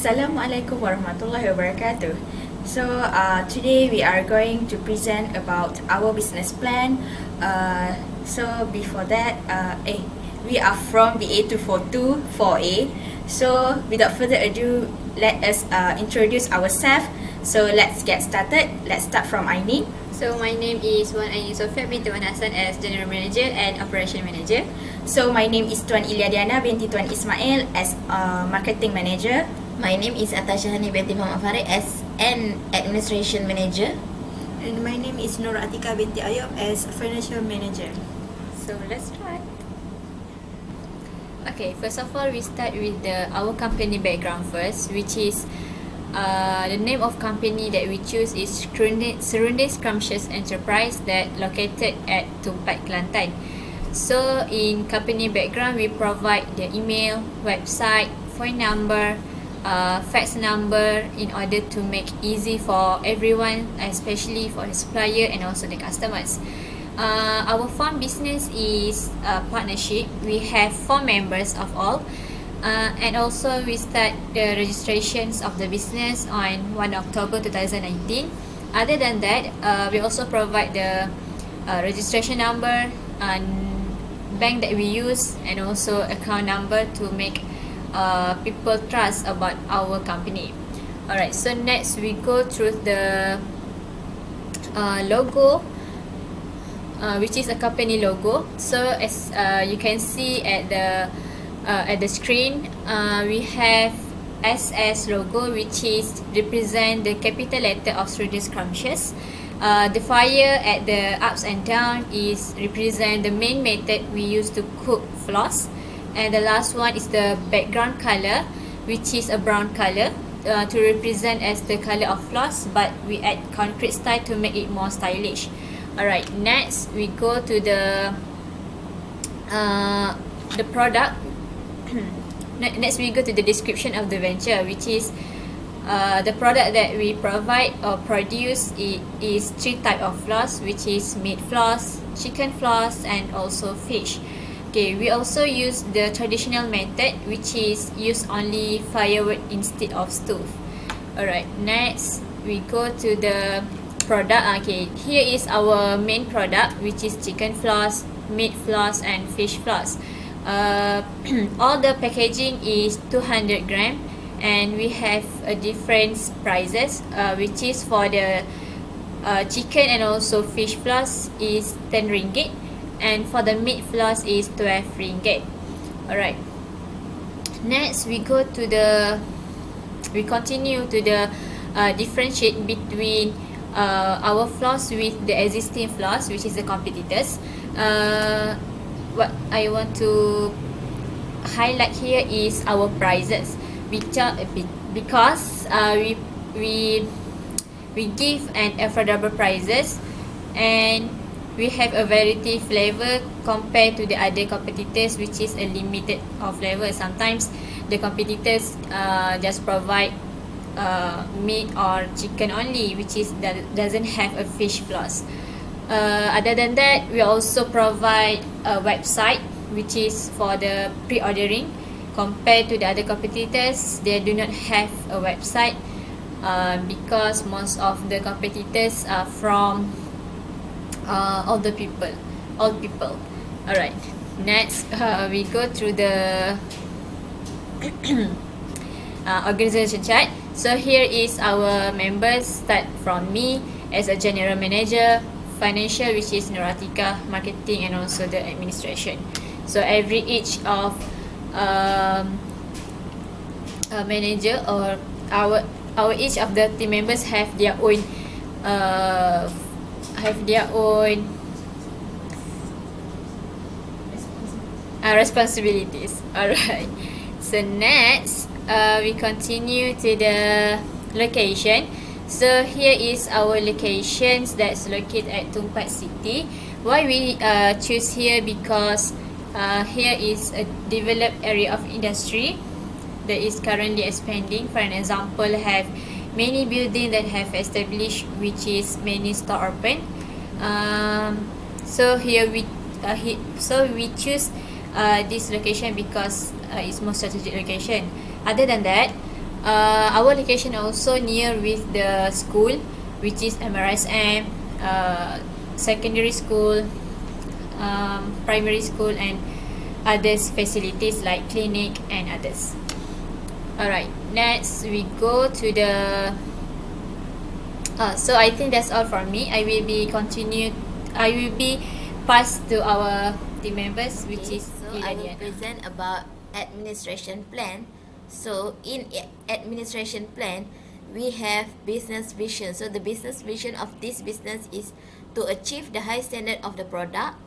Assalamualaikum warahmatullahi wabarakatuh. So today we are going to present about our business plan. So before that, we are from the ENT530 4A. So without further ado, let us introduce ourselves. So let's get started. Let's start from Aini. So my name is Wan Aini Sofia binti Wan Hassan as General Manager and Operation Manager. So my name is Tuan Ilyadiana binti Tuan Ismail as Marketing Manager. My name is Atashahani binti Muhammad Farid as an Administration Manager. And my name is Nur Atika binti Ayub as Financial Manager. So let's start. Okay, first of all, we start with our company background first, which is the name of company that we choose is Serunding Scrumptious Enterprise that located at Tumpat, Kelantan. So in company background, we provide the email, website, phone number, fax number in order to make easy for everyone, especially for the supplier and also the customers. Our farm business is a partnership. We have 4 members of all, and also we start the registrations of the business on 1 October 2019. Other than that, we also provide the registration number and bank that we use and also account number to make people trust about our company. Alright, so next we go through the logo, which is a company logo. So as you can see at the screen, we have SS logo, which is represent the capital letter of Serunding Scrumptious. The fire at the ups and down is represent the main method we use to cook floss. And the last one is the background color, which is a brown color to represent as the color of floss, but we add concrete style to make it more stylish. Alright, next we go to the product. Next we go to the description of the venture, which is the product that we provide or produce is 3 types of floss, which is meat floss, chicken floss, and also fish. Okay, we also use the traditional method, which is use only firewood instead of stove. Alright, next we go to the product. Okay, here is our main product, which is chicken floss, meat floss, and fish floss. All the packaging is 200 gram, and we have a different prices, which is for the chicken and also fish floss is 10 ringgit, and for the meat floss is 12 ringgit. Alright, next we continue to the differentiate between our floss with the existing floss, which is the competitors. What I want to highlight here is our prices, because we give an affordable prices, and we have a variety flavor compared to the other competitors, which is a limited of flavor. Sometimes the competitors just provide meat or chicken only, which is that doesn't have a fish floss. Other than that, we also provide a website, which is for the pre-ordering. Compared to the other competitors, they do not have a website because most of the competitors are from old people. Alright, next we go through the organization chart. So here is our members. Start from me as a general manager, financial, which is Nur Atika, marketing, and also the administration. So each of manager or our each of the team members have their own responsibilities. Alright, so next we continue to the location. So here is our locations that's located at Tumpat City. Why we choose here? Because here is a developed area of industry that is currently expanding. For an example, have many buildings that have established, which is many store open. So here we choose this location because it's most strategic location. Other than that, Our location also near with the school, which is MRSM, secondary school, primary school, and others facilities like clinic and others. Alright, next we go to the so I think that's all from me. I will be passed to our team members, which is So I will present about administration plan. So in administration plan, we have business vision. So the business vision of this business is to achieve the high standard of the product,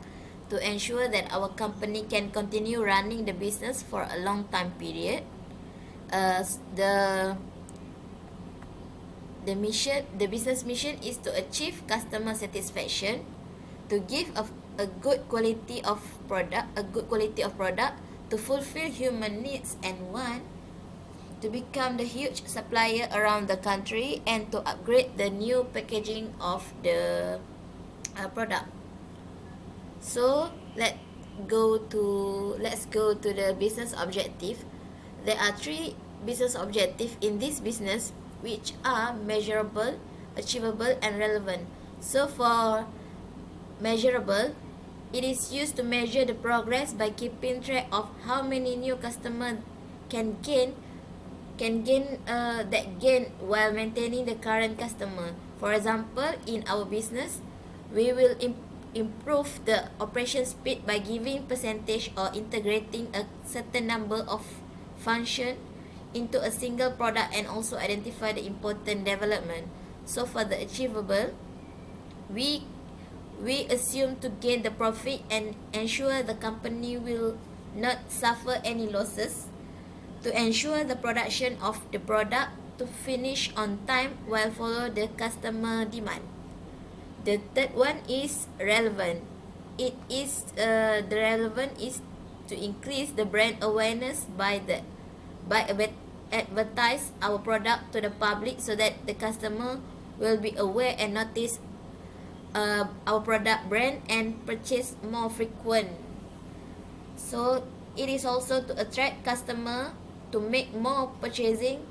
to ensure that our company can continue running the business for a long time period. The business mission is to achieve customer satisfaction, to give a good quality of product, to fulfill human needs and want, to become the huge supplier around the country, and to upgrade the new packaging of the product. So let's go to the business objective. There are 3 business objectives in this business, which are measurable, achievable, and relevant. So for measurable, it is used to measure the progress by keeping track of how many new customers can gain while maintaining the current customer. For example, in our business, we will improve the operation speed by giving percentage or integrating a certain number of function into a single product, and also identify the important development. So for the achievable, we assume to gain the profit and ensure the company will not suffer any losses, to ensure the production of the product to finish on time while follow the customer demand. The third one is relevant. The relevant is to increase the brand awareness by advertise our product to the public, so that the customer will be aware and notice our product brand and purchase more frequent. So it is also to attract customer to make more purchasing,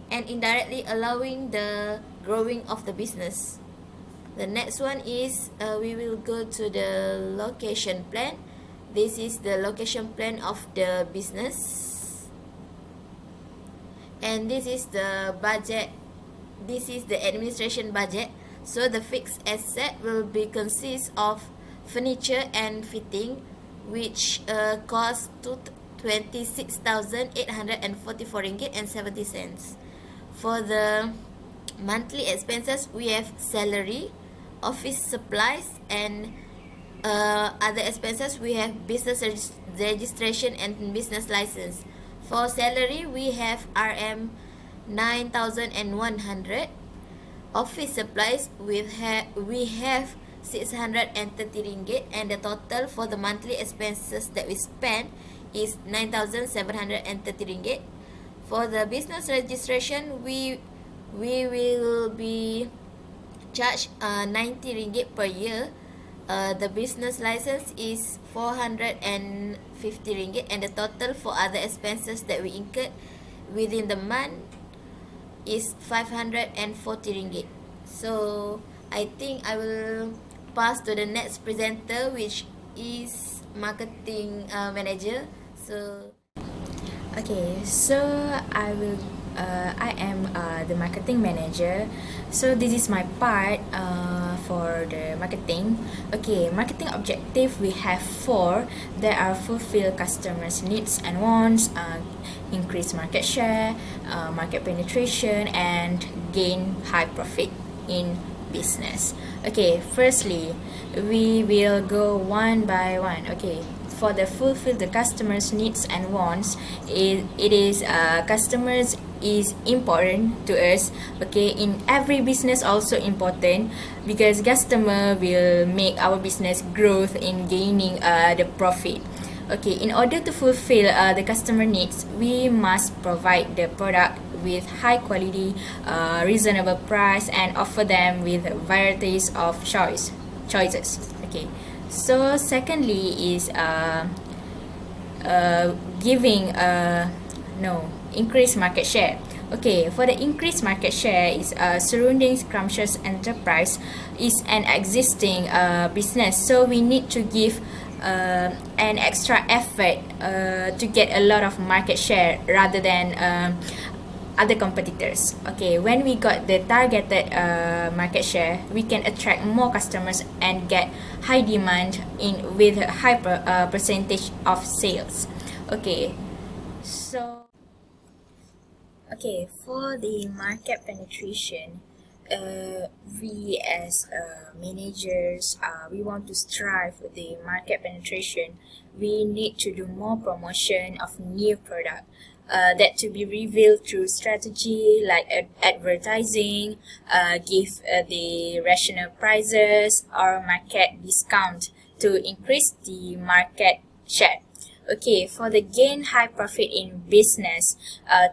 and indirectly allowing the growing of the business. The next one is we will go to the location plan. This is the location plan of the business, and this is the budget. This is the administration budget. So the fixed asset will be consist of furniture and fitting, which cost ringgit 26,844.70. For the monthly expenses, we have salary, office supplies, and other expenses. We have business registration and business license. For salary, we have RM 9,100. Office supplies, we have 630 ringgit, and the total for the monthly expenses that we spend is 9,730 ringgit. For the business registration, we will be charged 90 ringgit per year. The business license is 450 ringgit, and the total for other expenses that we incurred within the month is 540 ringgit. So I think I will pass to the next presenter, which is marketing manager. So Okay, so I am the marketing manager. So this is my part for the marketing. Okay, marketing objective, we have 4. There are fulfill customers' needs and wants, increase market share, market penetration, and gain high profit in business. Okay, firstly, we will go one by one. Okay, for the fulfill the customers' needs and wants, it is customers is important to us. Okay, in every business also important, because customer will make our business growth in gaining the profit. Okay, in order to fulfill the customer needs, we must provide the product with high quality, reasonable price, and offer them with varieties of choices. Okay, so secondly is giving increase market share. Okay, for the increased market share is Serunding Scrumptious enterprise is an existing business, so we need to give an extra effort to get a lot of market share rather than other competitors. Okay, when we got the targeted market share, we can attract more customers and get high demand in with a high percentage of sales. Okay, so for the market penetration, we as managers, we want to strive with the market penetration. We need to do more promotion of new product that to be revealed through strategy like advertising, give the rational prices or market discount to increase the market share. Okay, for the gain high profit in business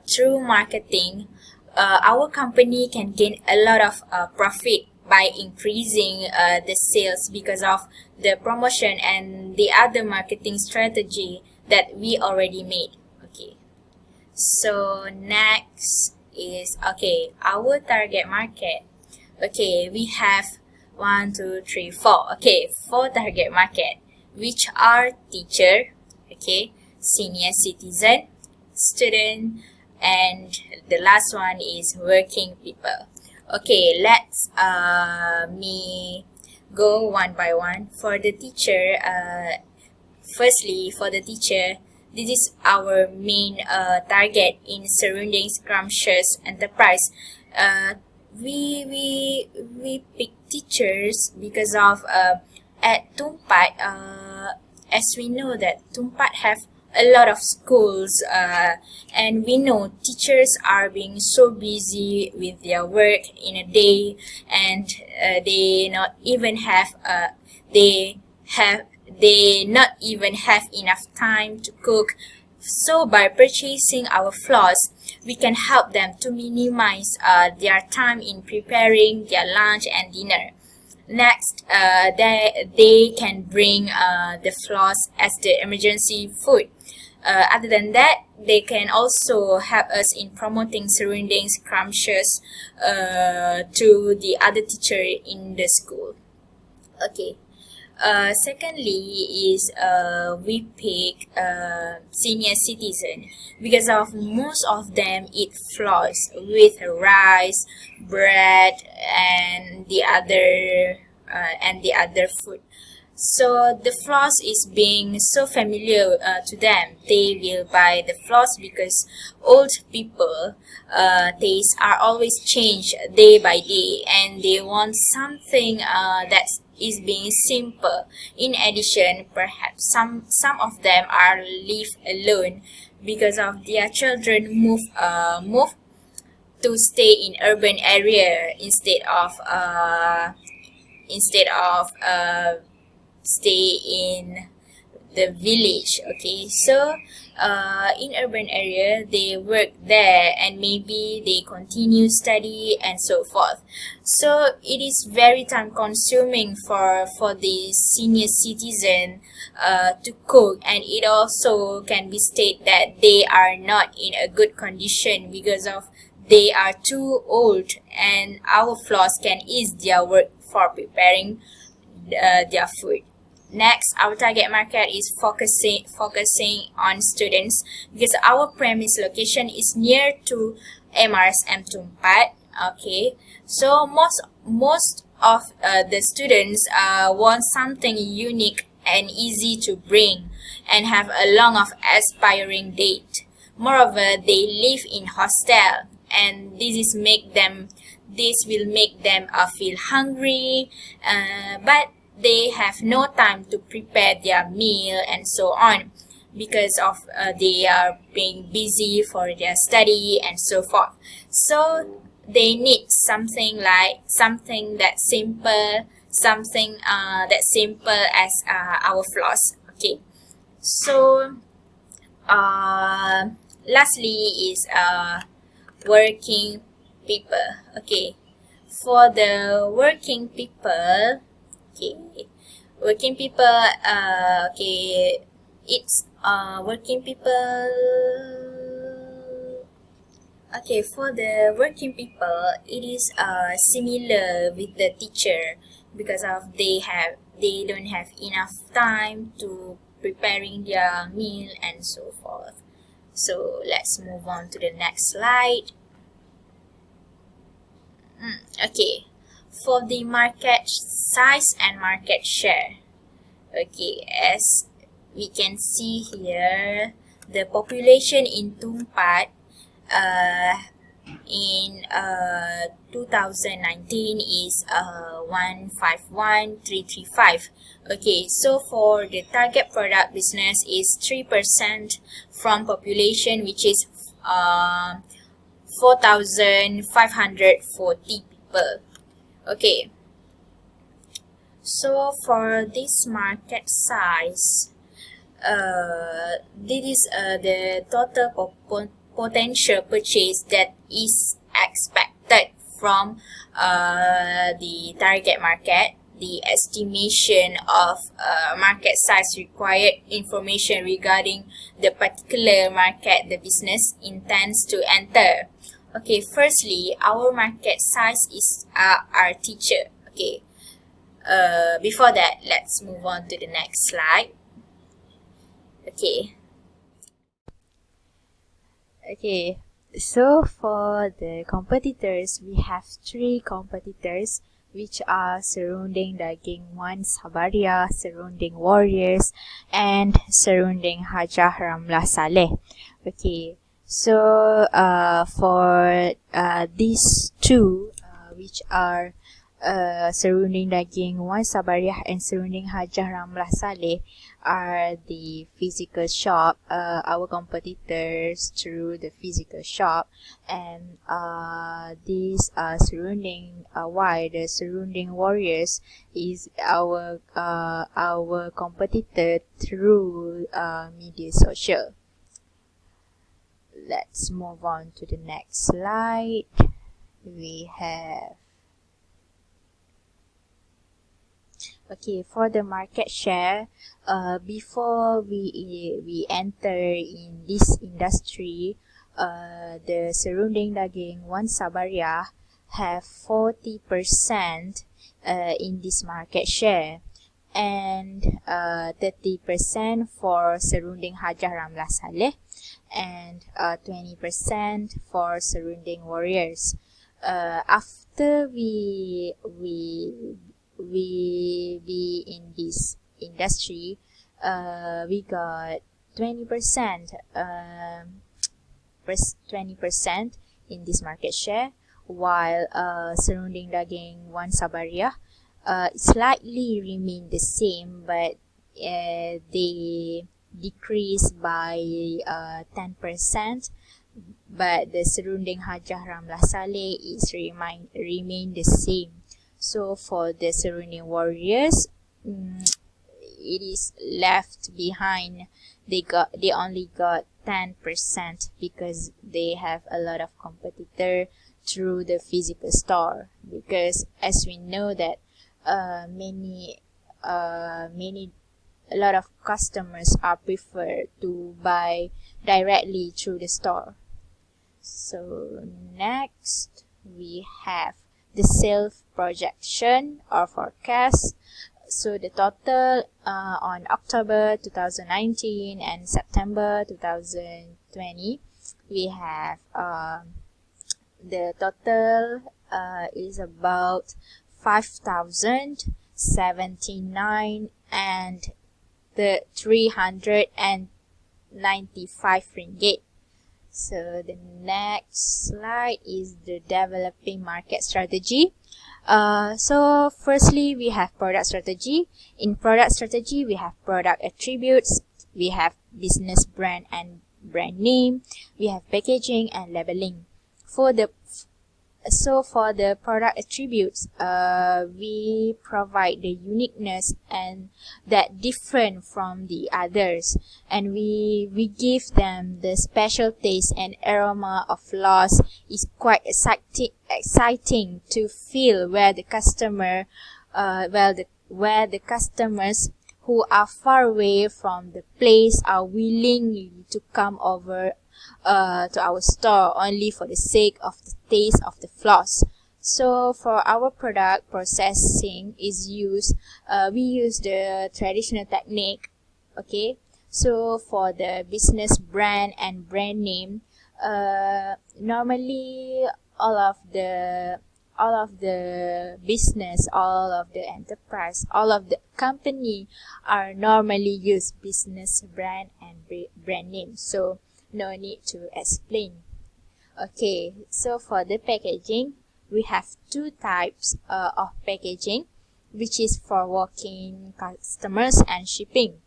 through marketing, our company can gain a lot of profit by increasing the sales because of the promotion and the other marketing strategy that we already made. Okay, so next is our target market. Okay, we have 1, 2, 3, 4. Okay, 4 target market, which are teacher, senior citizen, student, and the last one is working people. Okay, let's me go one by one. For the teacher, firstly, for the teacher, this is our main target in Serunding Scrumptious enterprise. We pick teachers because of at Tumpat, as we know that Tumpat have a lot of schools, and we know teachers are being so busy with their work in a day, and they not even have enough time to cook. So by purchasing our floors, we can help them to minimize their time in preparing their lunch and dinner. Next, they can bring the floors as the emergency food. Other than that, they can also help us in promoting Serunding Scrumptious to the other teacher in the school. Okay. Secondly is we pick senior citizen because of most of them eat flours with rice, bread, and the other food. So the floss is being so familiar to them. They will buy the floss because old people tastes are always changed day by day, and they want something that is being simple. In addition, perhaps some of them are live alone because of their children move to stay in urban area instead of stay in the village. Okay, so in urban area they work there and maybe they continue study and so forth. So it is very time consuming for the senior citizen to cook, and it also can be stated that they are not in a good condition because of they are too old, and our floors can ease their work for preparing their food. Next, our target market is focusing on students because our premise location is near to MRSM Tumpat. Okay, so most of the students want something unique and easy to bring and have a long of aspiring date. Moreover, they live in hostel, and this will make them feel hungry, but they have no time to prepare their meal and so on because of they are being busy for their study and so forth. So they need something that's simple, as our floss. Okay, so lastly is working people. Okay, for the working people, it's working people. Okay, for the working people, it is similar with the teacher because of they don't have enough time to preparing their meal and so forth. So let's move on to the next slide. Okay, for the market size and market share. Okay, as we can see here, the population in Tumpat in 2019 is 151,335. Okay, so for the target product business is 3% from population, which is 4,540 people. Okay, so for this market size, this is the total potential purchase that is expected from the target market. The estimation of market size required information regarding the particular market the business intends to enter. Okay, firstly, our market size is our teacher. Okay, before that, let's move on to the next slide. Okay, so for the competitors, we have 3 competitors, which are Serunding Daging 1 Sabaria, Serunding Warriors, and Serunding Hajah Ramlah Saleh. Okay, so for these 2, which are Serunding Daging 1 Sabaria and Serunding Hajah Ramlah Saleh, are the physical shop, our competitors through the physical shop, and this Serunding the Serunding Warriors is our competitor through media social. Let's move on to the next slide. We have for the market share, before we enter in this industry, the Serunding Daging 1 Sabaria have 40% in this market share, and 30% for Serunding Hajah Ramlah Saleh, and 20% for Serunding Warriors. After we be in this industry, we got 20% in this market share, while Serunding Daging 1 Sabaria slightly remain the same, but they decrease by 10%, but the Serunding Hajah Ramlah Saleh is remain the same. So for the Serunding Warriors, it is left behind. They only got 10% because they have a lot of competitor through the physical store. Because as we know that a lot of customers are prefer to buy directly through the store. So next we have the sales projection or forecast. So the total on October 2019 and September 2020, we have the total is about 5,079 and the 395 ringgit. So the next slide is the developing market strategy. So firstly, we have product strategy. In product strategy, we have product attributes, we have business brand and brand name, we have packaging and labeling. For the product attributes, we provide the uniqueness and that different from the others, and we give them the special taste and aroma of loss. Is quite exciting to feel where the customer where the customers who are far away from the place are willing to come over to our store only for the sake of the taste of the floss. So for our product processing is used, we use the traditional technique. Okay, so for the business brand and brand name, normally all of the business, all of the enterprise, all of the company are normally use business brand and brand name, so no need to explain. Okay, so for the packaging, we have two types of packaging, which is for walk-in customers and shipping.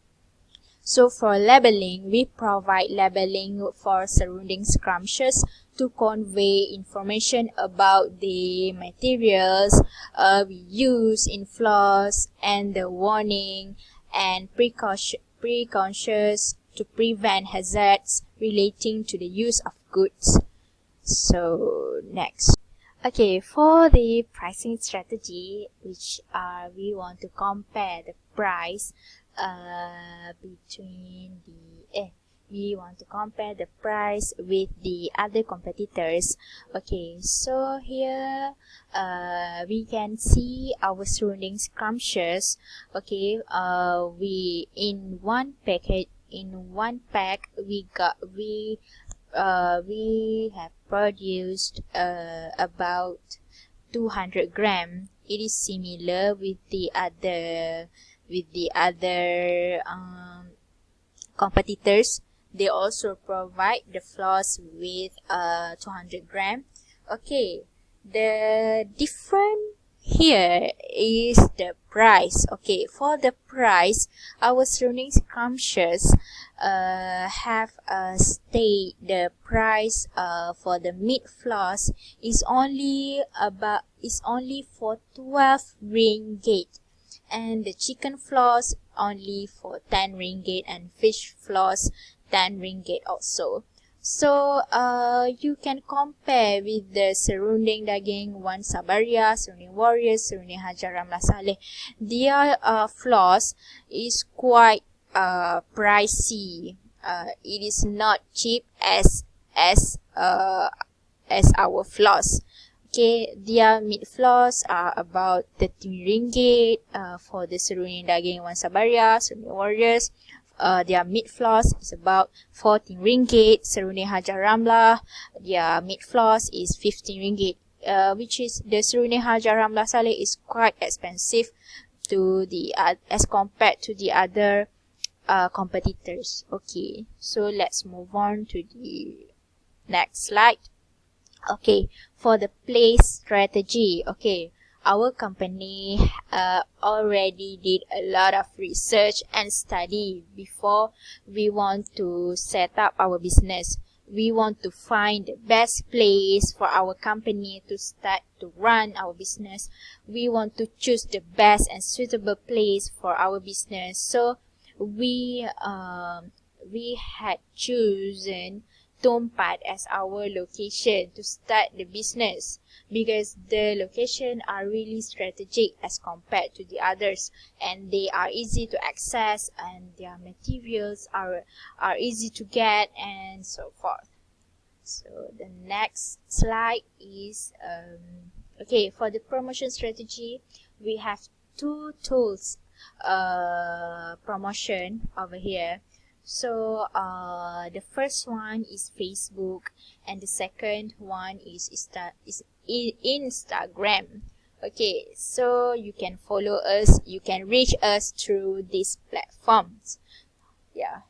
So for labeling, we provide labeling for Serunding Scrumptious to convey information about the materials we use in floss and the warning and precautions to prevent hazards relating to the use of goods. So next. Okay, for the pricing strategy, which we want to compare the price we want to compare the price with the other competitors. Okay, so here we can see our Serunding Scrumptious. Okay, we in one pack we have produced about 200 gram. It is similar with the other competitors. They also provide the floss with 200 gram. Okay, the difference here is the price. Okay, for the price, our Serunding Scrumptious have stayed the price for the meat floss is only for 12 ringgit, and the chicken floss only for 10 ringgit, and fish floss 10 ringgit also. So you can compare with the Serunding Daging One Sabaria, Serunding Warriors, Serunding Hajar Ramlah Saleh. Their floss is quite pricey. It is not cheap as our floss. Okay, their meat floss are about 13 ringgit for the Serunding Daging One Sabaria, Serunding Warriors. Their meat floss is about 14 ringgit. Serunding Hajar Ramlah, their meat floss is 15 ringgit. Which is the Serunding Hajar Ramlah Saleh is quite expensive to the as compared to the other competitors. Okay, so let's move on to the next slide. Okay, for the place strategy, okay, our company already did a lot of research and study before we want to set up our business. We want to find the best place for our company to start to run our business. We want to choose the best and suitable place for our business. So we had chosen Tumpat as our location to start the business, because the location are really strategic as compared to the others, and they are easy to access, and their materials are easy to get, and so forth. So the next slide is okay, for the promotion strategy, we have two tools promotion over here. So the first one is Facebook, and the second one is Instagram. Okay, so you can follow us, you can reach us through these platforms. Yeah.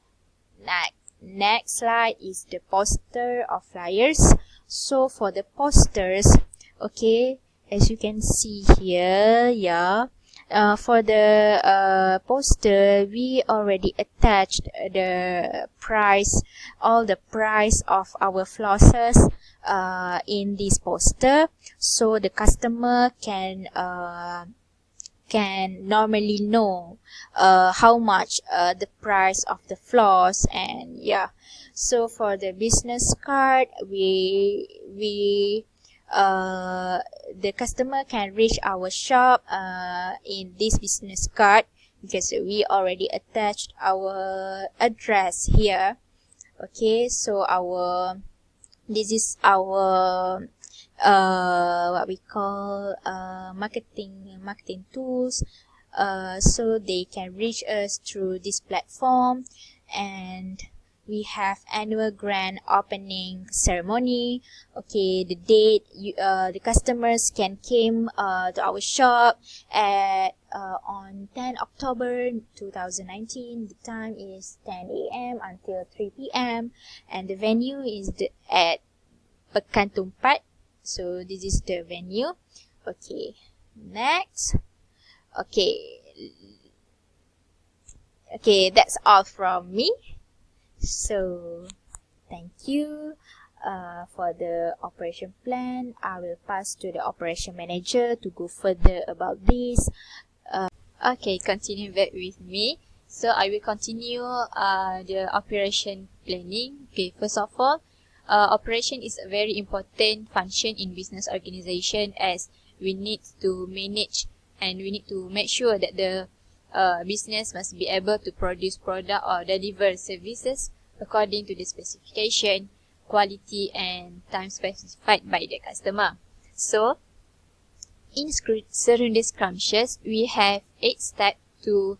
Next slide is the poster or flyers. So for the posters, okay, as you can see here, yeah. For the poster, we already attached the price, all the price of our flosses in this poster, so the customer can normally know how much the price of the floss. And yeah, so for the business card, the customer can reach our shop in this business card, because we already attached our address here. Okay, so this is our what we call marketing tools. So they can reach us through this platform, and we have annual grand opening ceremony. Okay, the date the customers can came to our shop at on 10 October 2019. The time is 10 a.m. until 3 p.m. and the venue is at Pekan Tumpat. So this is the venue. Okay, next. Okay, that's all from me. So thank you for the operation plan. I will pass to the operation manager to go further about this. Okay, continue back with me. So I will continue the operation planning. Okay, first of all, operation is a very important function in business organization, as we need to manage and we need to make sure that the business must be able to produce product or deliver services according to the specification, quality and time specified by the customer. So in Serunding Scrumptious, we have 8 steps to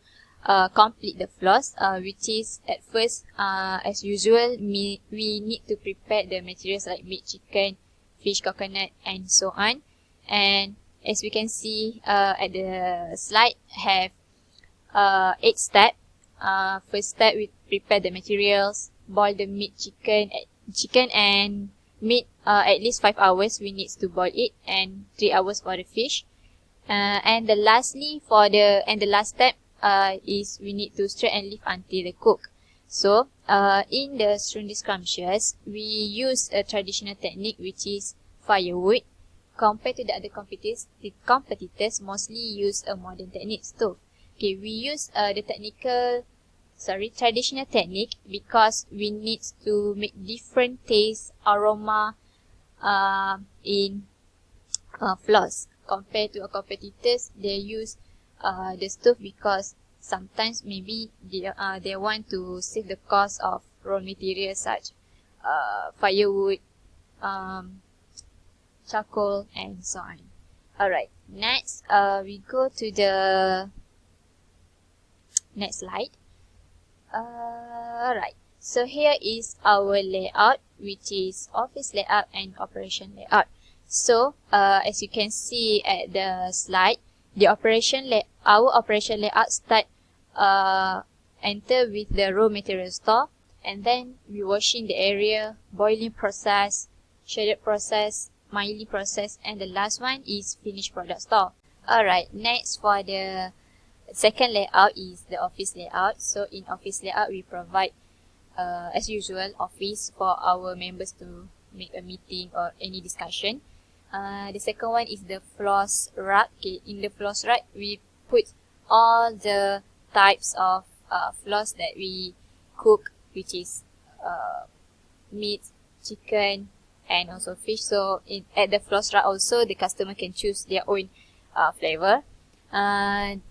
complete the floss, which is at first, as usual, we need to prepare the materials like meat, chicken, fish, coconut, and so on. And as we can see at the slide, have 8 steps. First step, we prepare the materials, boil the meat, chicken and meat at least 5 hours. We need to boil it, and 3 hours for the fish. And the last step is we need to stir and leave until they cook. So in the Serunding Scrumptious, we use a traditional technique, which is firewood. Compared to the other competitors mostly use a modern technique, stove. Okay, we use the traditional technique because we need to make different taste, aroma in floss. Compared to our competitors, they use the stove because sometimes maybe they want to save the cost of raw materials such firewood, charcoal, and so on. Alright, next we go to the next slide. Alright, so here is our layout, which is office layout and operation layout. So as you can see at the slide, our operation layout start enter with the raw material store, and then we washing the area, boiling process, shredded process, milling process, and the last one is finished product store. Alright, next for the second layout is the office layout. So in office layout, we provide as usual office for our members to make a meeting or any discussion. The second one is the floss rack. Okay, in the floss rack, we put all the types of floss that we cook, which is meat, chicken, and also fish. So at the floss rack also, the customer can choose their own flavor. And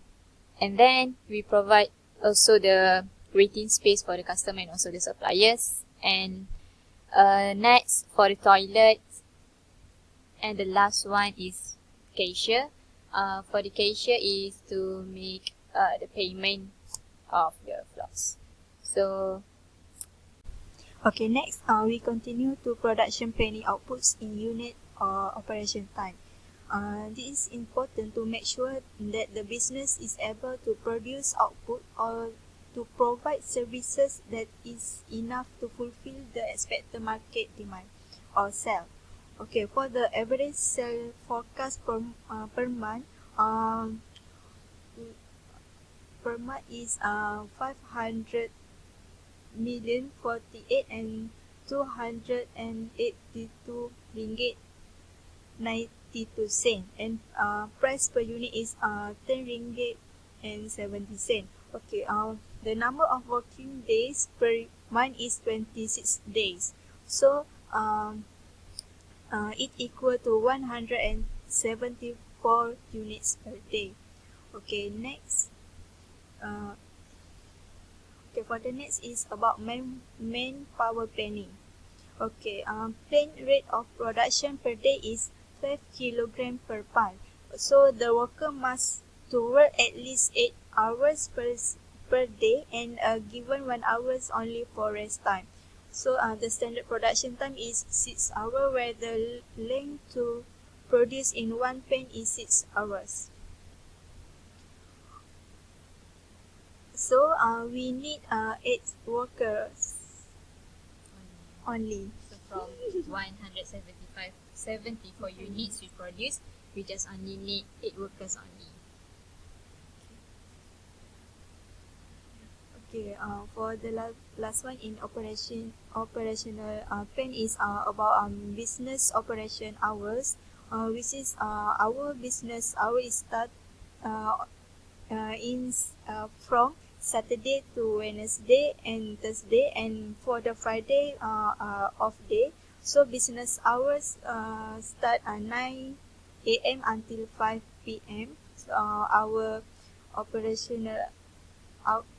then we provide also the waiting space for the customer and also the suppliers. And next for the toilet. And the last one is cashier. For the cashier is to make the payment of the floss. So Okay, next we continue to production planning outputs in unit or operation time. This is important to make sure that the business is able to produce output or to provide services that is enough to fulfill the expected market demand or sale. Okay, for the average sale forecast per month, is 500 million 48 and 282 ringgit 92 cent, and price per unit is 10 ringgit and 70 cent. Okay, the number of working days per month is 26 days. So it equal to 174 units per day. Okay, next. Okay, for the next is about manpower planning. Okay, planned rate of production per day is 12 kilogram per pound. So the worker must to work at least 8 hours per day and given 1 hours only for rest time. So the standard production time is 6 hours, where the length to produce in one pen is 6 hours. So we need 8 workers only. So from 74 units we produce, we just only need 8 workers only. Okay, for the last one in operational plan is about business operation hours, which is our business hour is start from Saturday to Wednesday and Thursday, and for the Friday off day. So business hours start at 9 a.m. until 5 p.m. So, our operational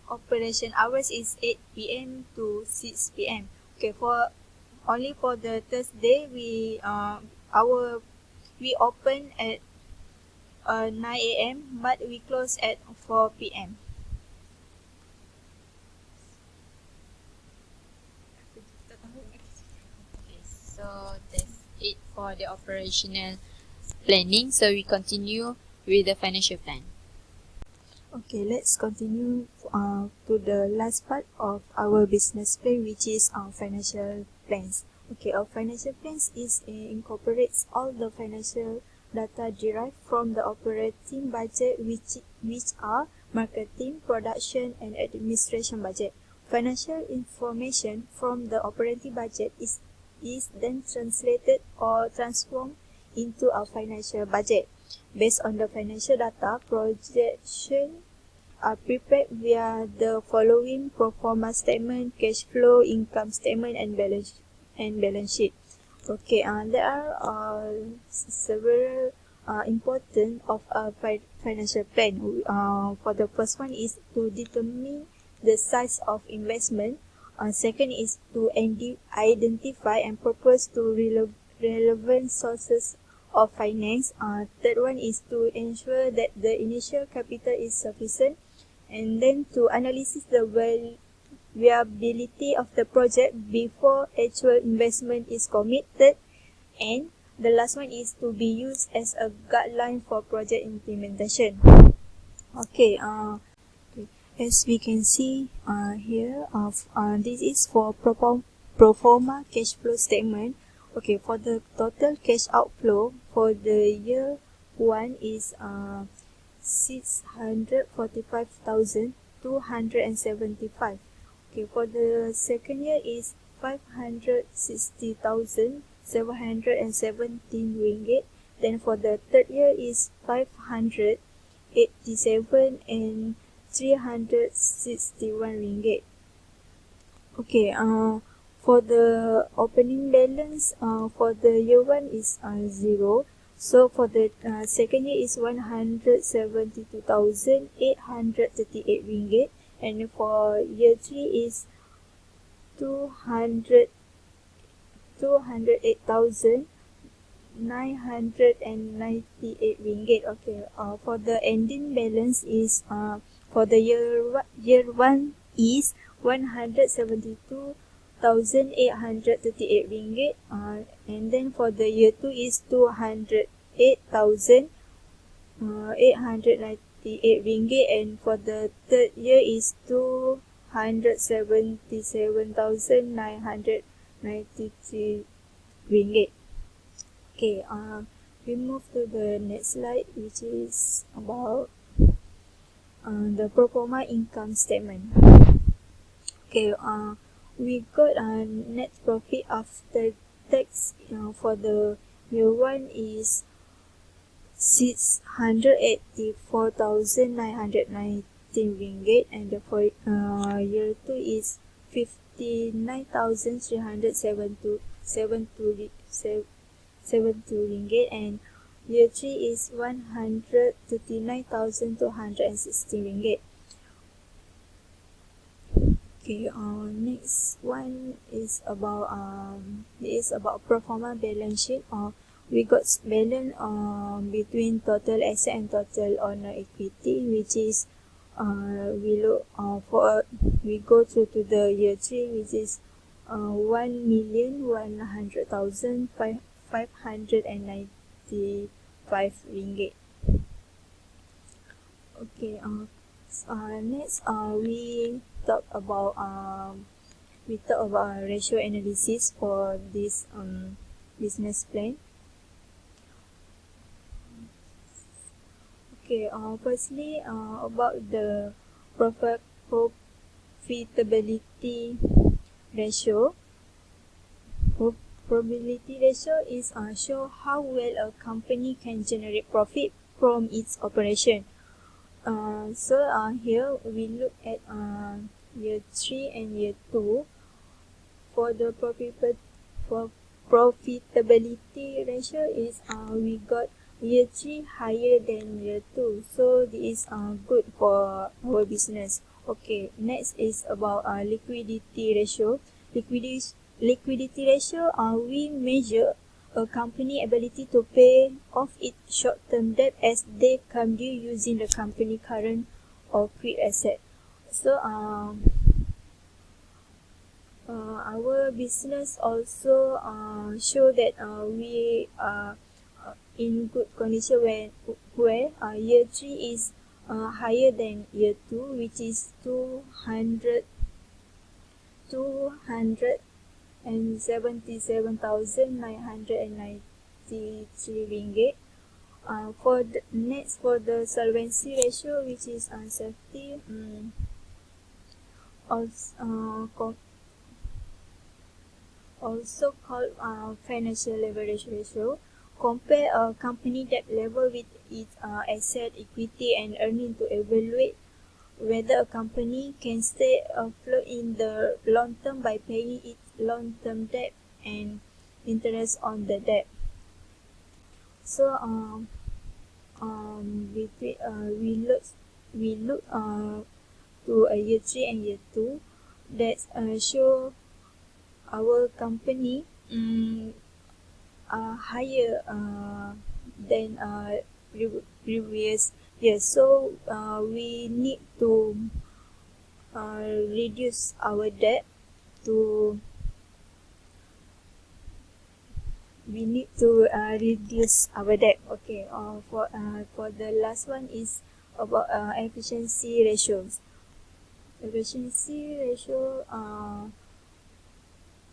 operation hours is 8 p.m. to 6 p.m. Okay, for only for the Thursday we open at 9 a.m. but we close at 4 p.m. Okay, so that's it for the operational planning. So we continue with the financial plan. Okay, let's continue to the last part of our business plan, which is financial plans. Okay, our financial plans incorporates all the financial data derived from the operating budget, which are marketing, production, and administration budget. Financial information from the operating budget is then translated or transformed into a financial budget. Based on the financial data, projections are prepared via the following pro forma statement, cash flow, income statement, and balance sheet. Okay, there are several important of a financial plan. For the first one is to determine the size of investment. Second is to identify and propose to relevant sources of finance. Third one is to ensure that the initial capital is sufficient, and then to analyze the viability of the project before actual investment is committed, and the last one is to be used as a guideline for project implementation. Okay, as we can see here, this is for pro forma cash flow statement. Okay, for the total cash outflow for the year 1 is 645,275. Okay, for the second year is 560,717 ringgit. Then for the third year is 587 and 361 ringgit. Okay, for the opening balance for the year 1 is 0. So for the second year is 172,838 ringgit, and for year 3 is 208,998 ringgit. Okay, for the ending balance is for the year 1 is 172,838 ringgit, and then for the year 2 is 208,898 ringgit, and for the third year is 277,993 ringgit. Okay, we move to the next slide, which is about the pro forma income statement. Okay, we got a net profit after tax for the year 1 is 684,919 ringgit, and for year 2 is 59,372 ringgit, and year 3 is 139,216 ringgit. Okay, next one is about pro forma balance sheet. We got balance between total asset and total owner equity, which is we go to the year 3, which is 1,100,595 ringgit. Okay. Next, we talk about ratio analysis for this business plan. Okay. Firstly, about the profitability ratio. Profitability ratio is show how well a company can generate profit from its operation. Here we look at year 3 and year 2. For the profitability ratio is we got year 3 higher than year 2, so this is good for our business. Okay, next is about liquidity ratio. Liquidity ratio, we measure a company ability to pay off its short-term debt as they come due using the company current or quick asset. So our business also show that we are in good condition where year 3 is higher than year 2, which is 277,993 ringgit. For the solvency ratio, which is safety, also called financial leverage ratio, compare a company debt level with its asset, equity, and earning to evaluate whether a company can stay afloat in the long term by paying its long-term debt and interest on the debt. So we look to a year 3 and year 2 that show our company higher than previous years. So we need to reduce our debt to reduce our debt. Okay. For the last one is about efficiency ratios. Efficiency ratio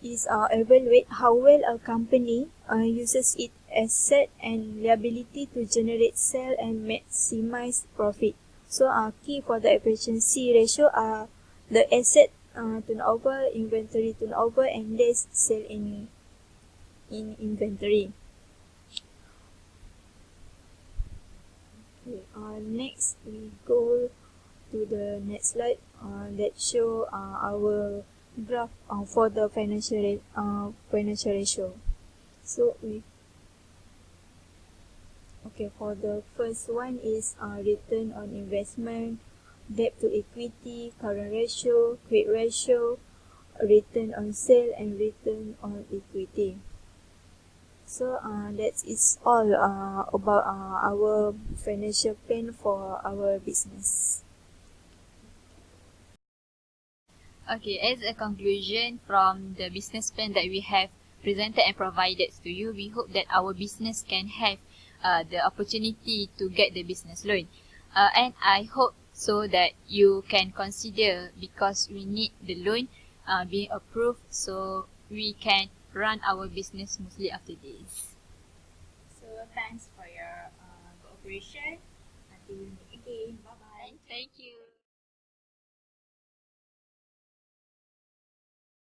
is evaluate how well a company uses its asset and liability to generate sale and maximize profit. So key for the efficiency ratio are the asset turnover, inventory turnover, and days sale in inventory. Okay, next we go to the next slide that show our graph for the financial ratio. So for the first one is return on investment, debt to equity, current ratio, quick ratio, return on sale, and return on equity. So that is all about our financial plan for our business. Okay, as a conclusion from the business plan that we have presented and provided to you, we hope that our business can have the opportunity to get the business loan. And I hope so that you can consider, because we need the loan being approved so we can run our business smoothly after this. So thanks for your cooperation. Until we meet again. Bye bye. Thank you.